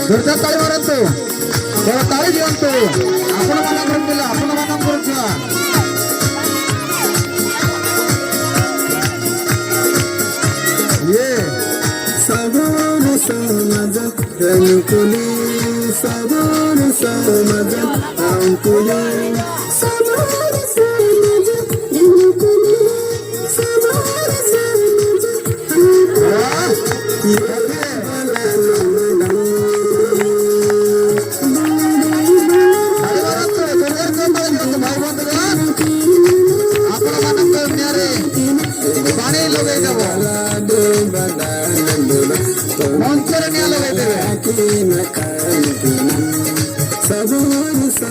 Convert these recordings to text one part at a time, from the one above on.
जोरदार ताळी मारतो तेव्हा ताळी घेऊनतो आपण मना करून दिला आपण मना करून ठेवा ये सबोर समाज रंकुली सबोर समाज अंकुली सबोर समाज रंकुली सबोर समाज अंकुली सबोर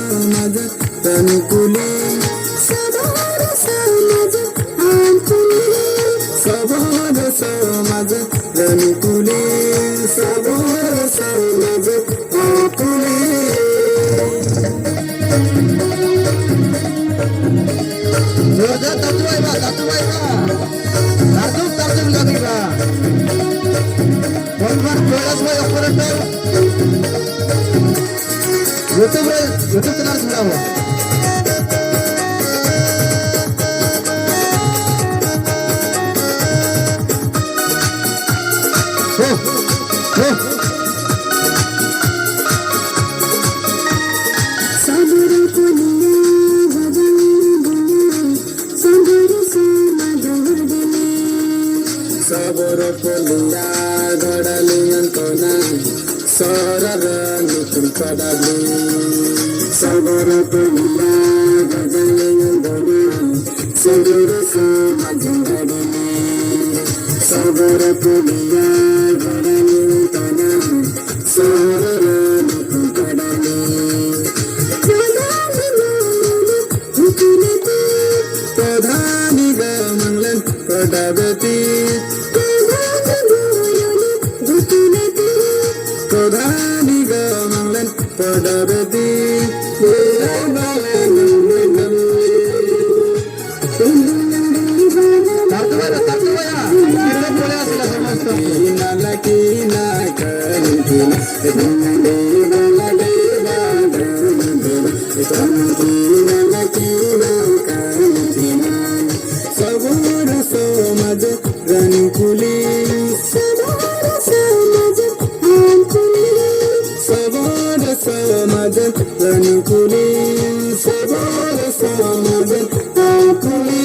समाज अनुकूले सबोर समाज अनुकूले सबोर समाज अनुकूले सबोर समाज अनुकूले जोरदार तातुबाई बा तातुम लगी बा one plus by operator YouTube channel सुनाओ हो सबोर पुलिया भजन सबोर समाज वडले सबोर पुलिया गडली अंतोना सरर निकुल पडाली सबोर पुलिया गजले अंतोना सबोर समाज वडले सबोर पुलिया गडली अंतोना सरर निकुल पडाली प्रधानी ग मंगलन पडावती प्रधानी ग मंगलन पडावती सबोर समाज रनुकुली सबोर समाज अनुकुली सबोर समाज रनुकुली सबोर समाज अनुकुली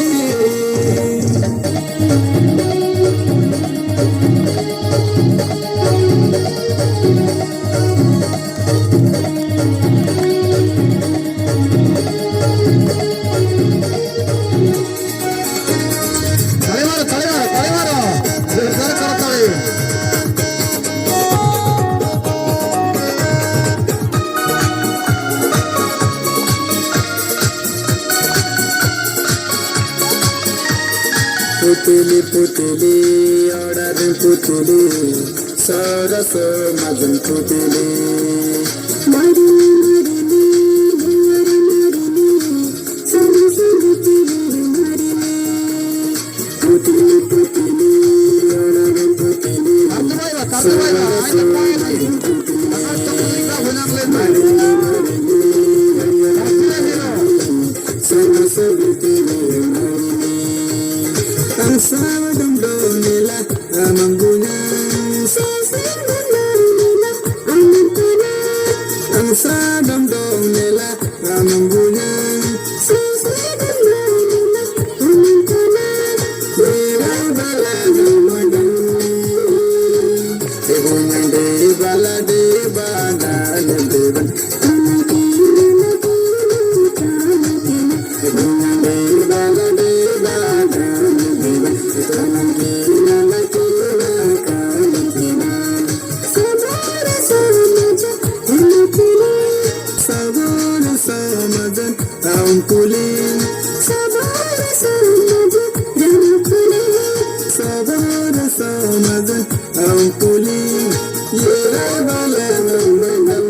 पुतली पुतली ऑर्डर पुतली सरस मजन पुतली मरली मरली भुवर मरली सरस पुतली मरली पुतली पुतली ऑर्डर पुतली सरस मजन पुतली मरली मरली सरस पुतली मरली Sawadam donela amanguna sawadam donela amanguna sawadam donela amanguna sawadam donela amanguna deva bala namadam devunde bala deva dana devan Kulin sabor samad kulin sabor samad kulin ye bala namadam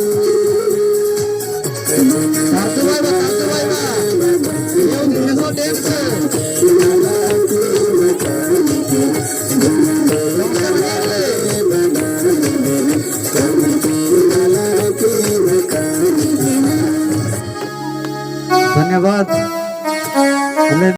धन्यवाद।